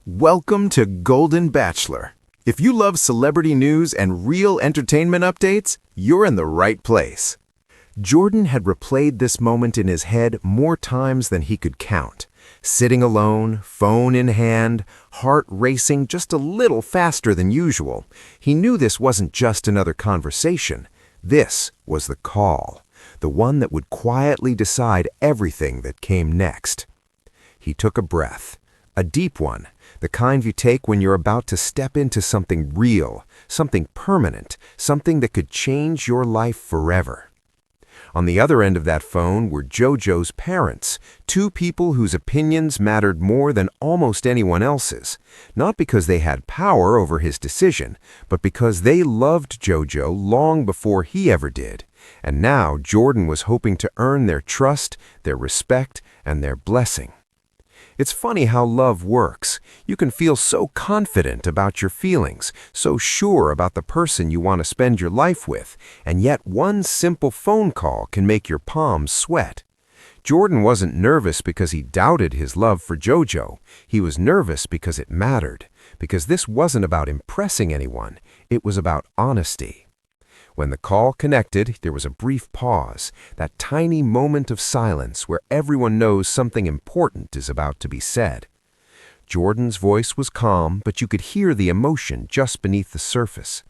Welcome to Golden Bachelor. If you love celebrity news and real entertainment updates, you're in the right place. Jordan had replayed this moment in his head more times than he could count. Sitting alone, phone in hand, heart racing just a little faster than usual, he knew this wasn't just another conversation. This was the call, the one that would quietly decide everything that came next. He took a breath, a deep one, the kind you take when you're about to step into something real, something permanent, something that could change your life forever. On the other end of that phone were JoJo's parents, two people whose opinions mattered more than almost anyone else's, not because they had power over his decision, but because they loved JoJo long before he ever did. And now Jordan was hoping to earn their trust, their respect, and their blessing. It's funny how love works. You can feel so confident about your feelings, so sure about the person you want to spend your life with, and yet one simple phone call can make your palms sweat. Jordan wasn't nervous because he doubted his love for JoJo. He was nervous because it mattered, because this wasn't about impressing anyone. It was about honesty. When the call connected, there was a brief pause, that tiny moment of silence where everyone knows something important is about to be said. Jordan's voice was calm, but you could hear the emotion just beneath the surface.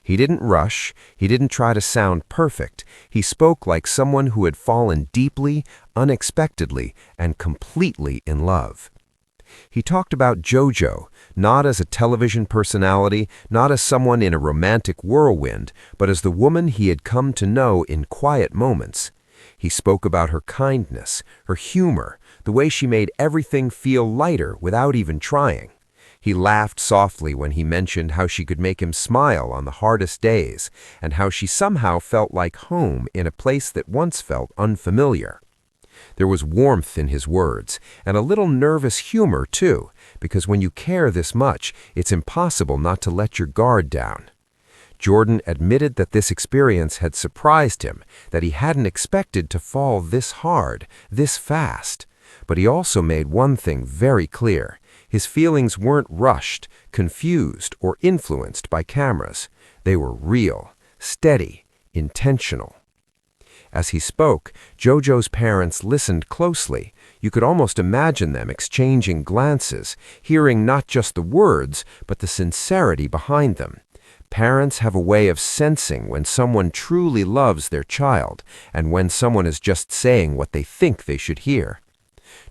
He didn't rush, he didn't try to sound perfect. He spoke like someone who had fallen deeply, unexpectedly, and completely in love. He talked about JoJo, not as a television personality, not as someone in a romantic whirlwind, but as the woman he had come to know in quiet moments. He spoke about her kindness, her humor, the way she made everything feel lighter without even trying. He laughed softly when he mentioned how she could make him smile on the hardest days, and how she somehow felt like home in a place that once felt unfamiliar. There was warmth in his words, and a little nervous humor, too, because when you care this much, it's impossible not to let your guard down. Jordan admitted that this experience had surprised him, that he hadn't expected to fall this hard, this fast. But he also made one thing very clear. His feelings weren't rushed, confused, or influenced by cameras. They were real, steady, intentional. As he spoke, JoJo's parents listened closely. You could almost imagine them exchanging glances, hearing not just the words, but the sincerity behind them. Parents have a way of sensing when someone truly loves their child, and when someone is just saying what they think they should hear.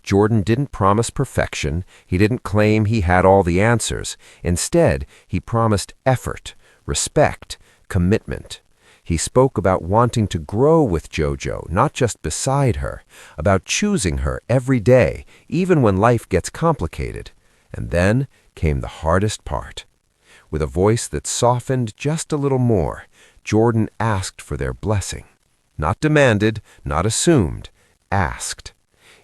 Jordan didn't promise perfection. He didn't claim he had all the answers. Instead, he promised effort, respect, commitment. He spoke about wanting to grow with JoJo, not just beside her, about choosing her every day, even when life gets complicated. And then came the hardest part. With a voice that softened just a little more, Jordan asked for their blessing. Not demanded, not assumed, asked.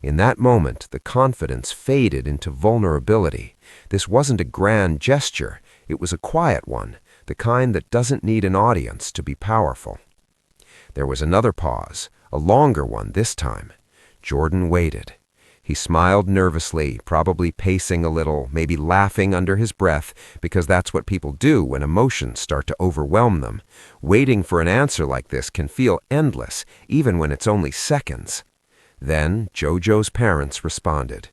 In that moment, the confidence faded into vulnerability. This wasn't a grand gesture, it was a quiet one, the kind that doesn't need an audience to be powerful. There was another pause, a longer one this time. Jordan waited. He smiled nervously, probably pacing a little, maybe laughing under his breath, because that's what people do when emotions start to overwhelm them. Waiting for an answer like this can feel endless, even when it's only seconds. Then JoJo's parents responded.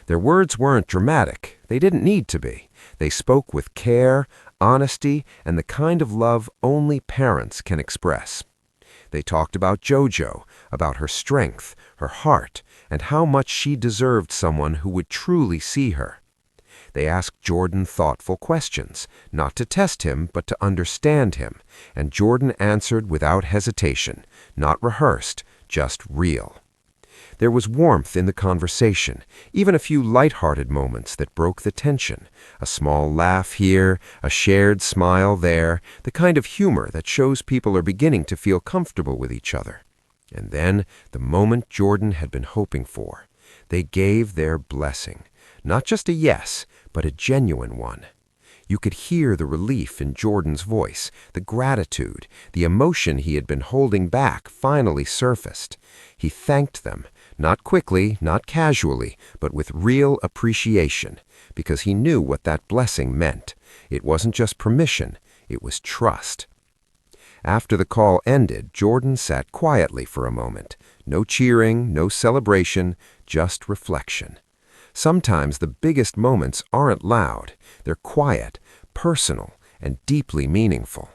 Their words weren't dramatic. They didn't need to be. They spoke with care, honesty, and the kind of love only parents can express. They talked about JoJo, about her strength, her heart, and how much she deserved someone who would truly see her. They asked Jordan thoughtful questions, not to test him, but to understand him, and Jordan answered without hesitation, not rehearsed, just real. There was warmth in the conversation, even a few light-hearted moments that broke the tension. A small laugh here, a shared smile there, the kind of humor that shows people are beginning to feel comfortable with each other. And then, the moment Jordan had been hoping for. They gave their blessing. Not just a yes, but a genuine one. You could hear the relief in Jordan's voice, the gratitude, the emotion he had been holding back finally surfaced. He thanked them, Not quickly, not casually, but with real appreciation, because he knew what that blessing meant. It wasn't just permission, it was trust. After the call ended, Jordan sat quietly for a moment. No cheering, no celebration, just reflection. Sometimes the biggest moments aren't loud. They're quiet, personal, and deeply meaningful.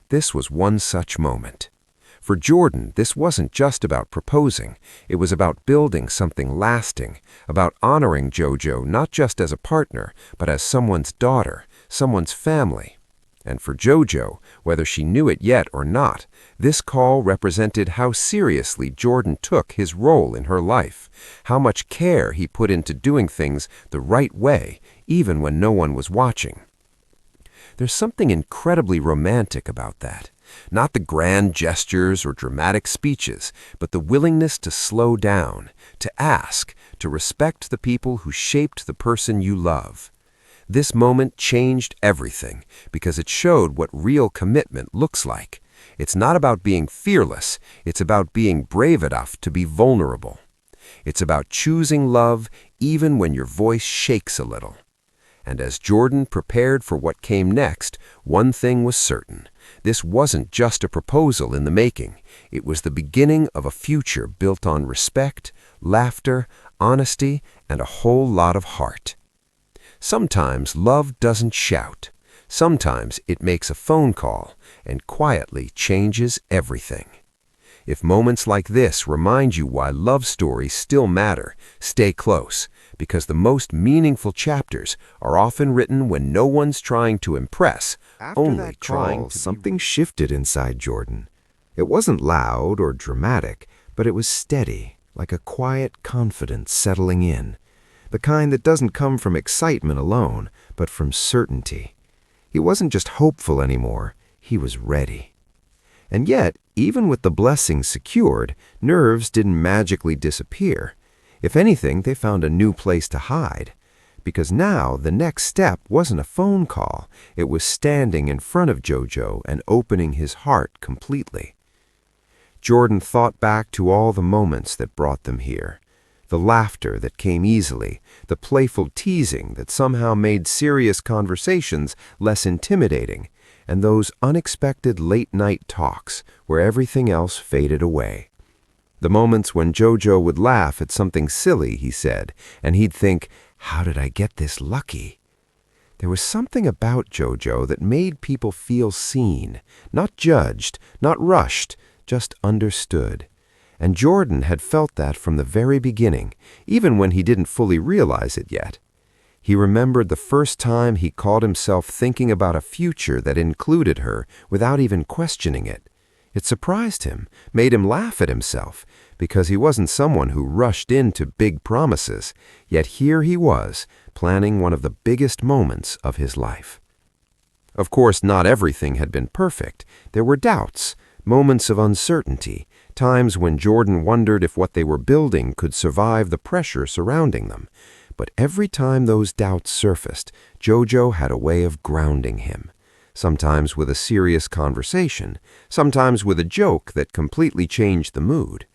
This was one such moment. For Jordan, this wasn't just about proposing. It was about building something lasting, about honoring JoJo not just as a partner, but as someone's daughter, someone's family. And for JoJo, whether she knew it yet or not, this call represented how seriously Jordan took his role in her life, how much care he put into doing things the right way, even when no one was watching. There's something incredibly romantic about that. Not the grand gestures or dramatic speeches, but the willingness to slow down, to ask, to respect the people who shaped the person you love. This moment changed everything because it showed what real commitment looks like. It's not about being fearless, it's about being brave enough to be vulnerable. It's about choosing love even when your voice shakes a little. And as Jordan prepared for what came next, one thing was certain. This wasn't just a proposal in the making. It was the beginning of a future built on respect, laughter, honesty, and a whole lot of heart. Sometimes love doesn't shout. Sometimes it makes a phone call and quietly changes everything. If moments like this remind you why love stories still matter, stay close, because the most meaningful chapters are often written when no one's trying to impress, only trying to something shifted inside Jordan. It wasn't loud or dramatic, but it was steady, like a quiet confidence settling in. The kind that doesn't come from excitement alone, but from certainty. He wasn't just hopeful anymore, he was ready. And yet, even with the blessing secured, nerves didn't magically disappear. If anything, they found a new place to hide. Because now, the next step wasn't a phone call. It was standing in front of JoJo and opening his heart completely. Jordan thought back to all the moments that brought them here. The laughter that came easily, the playful teasing that somehow made serious conversations less intimidating, and those unexpected late-night talks where everything else faded away. The moments when JoJo would laugh at something silly he said, and he'd think, "How did I get this lucky?" There was something about JoJo that made people feel seen, not judged, not rushed, just understood. And Jordan had felt that from the very beginning, even when he didn't fully realize it yet. He remembered the first time he caught himself thinking about a future that included her without even questioning it. It surprised him, made him laugh at himself, because he wasn't someone who rushed into big promises, yet here he was, planning one of the biggest moments of his life. Of course, not everything had been perfect. There were doubts, moments of uncertainty, times when Jordan wondered if what they were building could survive the pressure surrounding them. But every time those doubts surfaced, JoJo had a way of grounding him. Sometimes with a serious conversation, sometimes with a joke that completely changed the mood.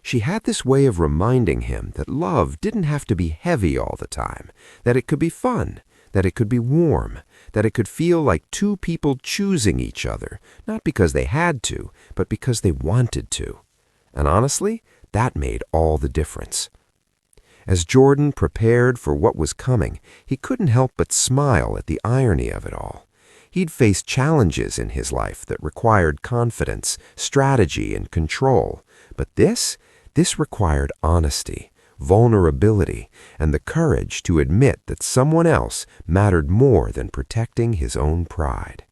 She had this way of reminding him that love didn't have to be heavy all the time, that it could be fun, that it could be warm, that it could feel like two people choosing each other, not because they had to, but because they wanted to. And honestly, that made all the difference. As Jordan prepared for what was coming, he couldn't help but smile at the irony of it all. He'd faced challenges in his life that required confidence, strategy, and control. But this required honesty, vulnerability, and the courage to admit that someone else mattered more than protecting his own pride.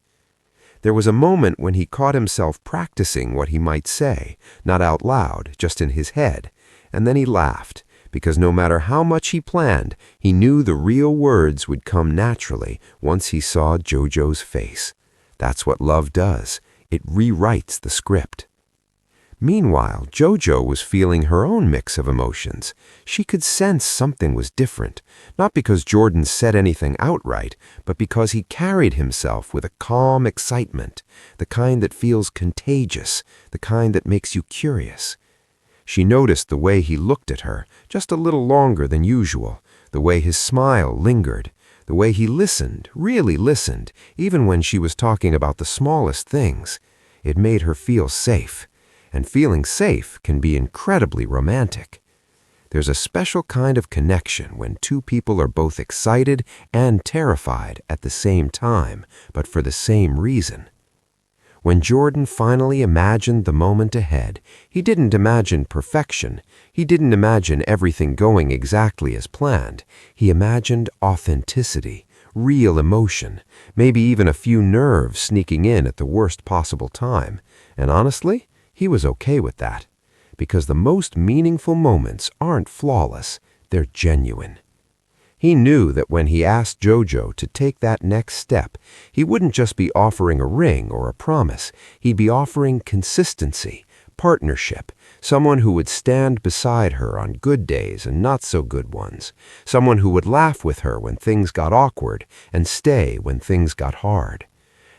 There was a moment when he caught himself practicing what he might say, not out loud, just in his head, and then he laughed, because no matter how much he planned, he knew the real words would come naturally once he saw JoJo's face. That's what love does. It rewrites the script. Meanwhile, JoJo was feeling her own mix of emotions. She could sense something was different, not because Jordan said anything outright, but because he carried himself with a calm excitement, the kind that feels contagious, the kind that makes you curious. She noticed the way he looked at her, just a little longer than usual, the way his smile lingered, the way he listened, really listened, even when she was talking about the smallest things. It made her feel safe, and feeling safe can be incredibly romantic. There's a special kind of connection when two people are both excited and terrified at the same time, but for the same reason. When Jordan finally imagined the moment ahead, he didn't imagine perfection. He didn't imagine everything going exactly as planned. He imagined authenticity, real emotion, maybe even a few nerves sneaking in at the worst possible time. And honestly, he was okay with that. Because the most meaningful moments aren't flawless, they're genuine. He knew that when he asked JoJo to take that next step, he wouldn't just be offering a ring or a promise. He'd be offering consistency, partnership, someone who would stand beside her on good days and not so good ones, someone who would laugh with her when things got awkward and stay when things got hard.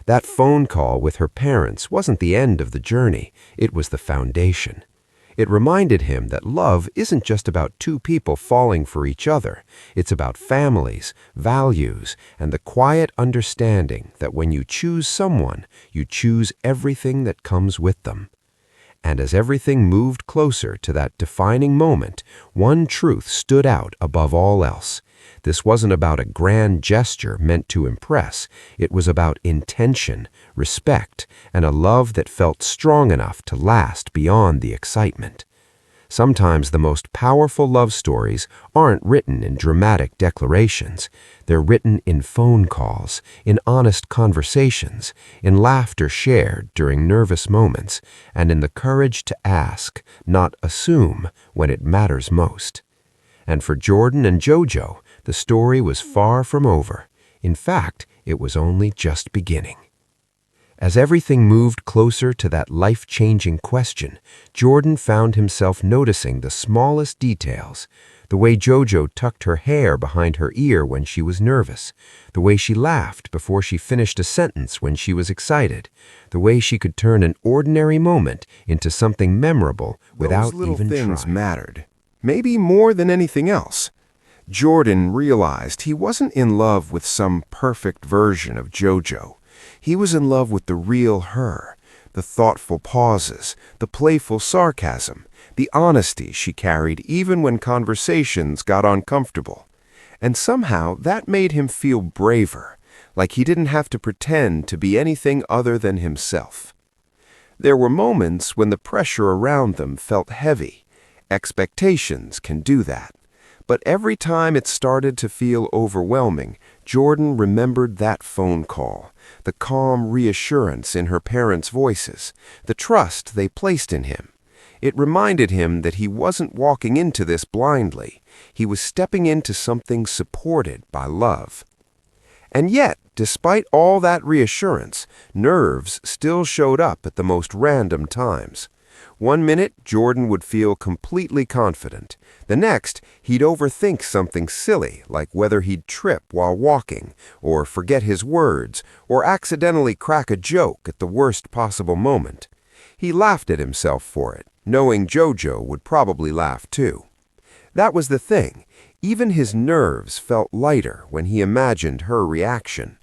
That phone call with her parents wasn't the end of the journey, it was the foundation. It reminded him that love isn't just about two people falling for each other. It's about families, values, and the quiet understanding that when you choose someone, you choose everything that comes with them. And as everything moved closer to that defining moment, one truth stood out above all else. This wasn't about a grand gesture meant to impress. It was about intention, respect, and a love that felt strong enough to last beyond the excitement. Sometimes the most powerful love stories aren't written in dramatic declarations. They're written in phone calls, in honest conversations, in laughter shared during nervous moments, and in the courage to ask, not assume, when it matters most. And for Jordan and JoJo, the story was far from over. In fact, it was only just beginning. As everything moved closer to that life-changing question, Jordan found himself noticing the smallest details. The way JoJo tucked her hair behind her ear when she was nervous, the way she laughed before she finished a sentence when she was excited, the way she could turn an ordinary moment into something memorable without even trying. Those little things mattered, maybe more than anything else. Jordan realized he wasn't in love with some perfect version of JoJo. He was in love with the real her, the thoughtful pauses, the playful sarcasm, the honesty she carried even when conversations got uncomfortable. And somehow that made him feel braver, like he didn't have to pretend to be anything other than himself. There were moments when the pressure around them felt heavy. Expectations can do that. But every time it started to feel overwhelming, Jordan remembered that phone call, the calm reassurance in her parents' voices, the trust they placed in him. It reminded him that he wasn't walking into this blindly. He was stepping into something supported by love. And yet, despite all that reassurance, nerves still showed up at the most random times. One minute, Jordan would feel completely confident. The next, he'd overthink something silly, like whether he'd trip while walking, or forget his words, or accidentally crack a joke at the worst possible moment. He laughed at himself for it, knowing JoJo would probably laugh too. That was the thing. Even his nerves felt lighter when he imagined her reaction.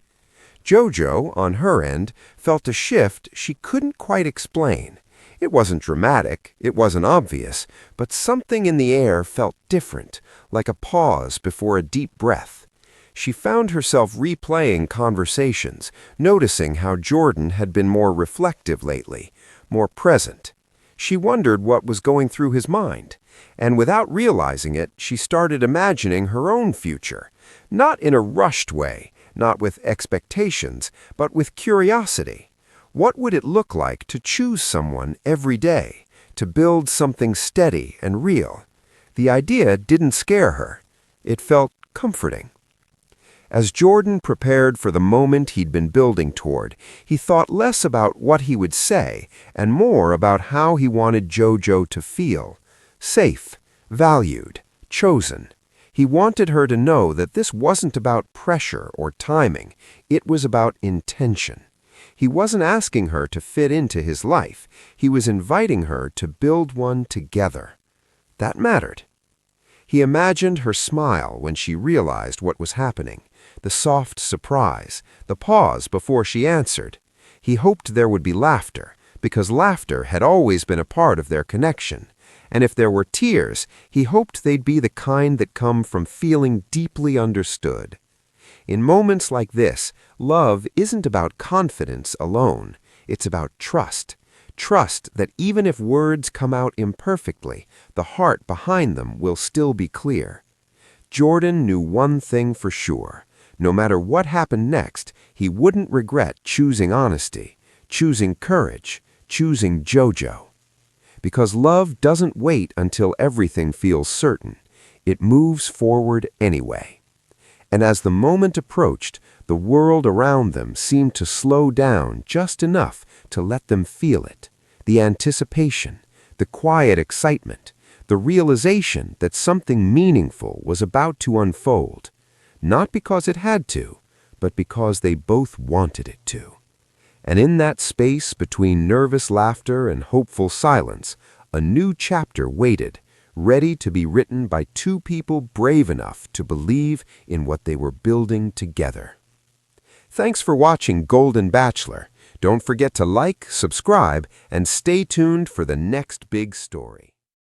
JoJo, on her end, felt a shift she couldn't quite explain. It wasn't dramatic, it wasn't obvious, but something in the air felt different, like a pause before a deep breath. She found herself replaying conversations, noticing how Jordan had been more reflective lately, more present. She wondered what was going through his mind, and without realizing it, she started imagining her own future, not in a rushed way, not with expectations, but with curiosity. What would it look like to choose someone every day, to build something steady and real? The idea didn't scare her. It felt comforting. As Jordan prepared for the moment he'd been building toward, he thought less about what he would say and more about how he wanted JoJo to feel. Safe, valued, chosen. He wanted her to know that this wasn't about pressure or timing. It was about intention. He wasn't asking her to fit into his life. He was inviting her to build one together. That mattered. He imagined her smile when she realized what was happening, the soft surprise, the pause before she answered. He hoped there would be laughter, because laughter had always been a part of their connection. And if there were tears, he hoped they'd be the kind that come from feeling deeply understood. In moments like this, love isn't about confidence alone. It's about trust. Trust that even if words come out imperfectly, the heart behind them will still be clear. Jordan knew one thing for sure. No matter what happened next, he wouldn't regret choosing honesty, choosing courage, choosing JoJo. Because love doesn't wait until everything feels certain. It moves forward anyway. And as the moment approached, the world around them seemed to slow down just enough to let them feel it. The anticipation, the quiet excitement, the realization that something meaningful was about to unfold. Not because it had to, but because they both wanted it to. And in that space between nervous laughter and hopeful silence, a new chapter waited, ready to be written by two people brave enough to believe in what they were building together. Thanks for watching Golden Bachelor. Don't forget to like, subscribe, and stay tuned for the next big story.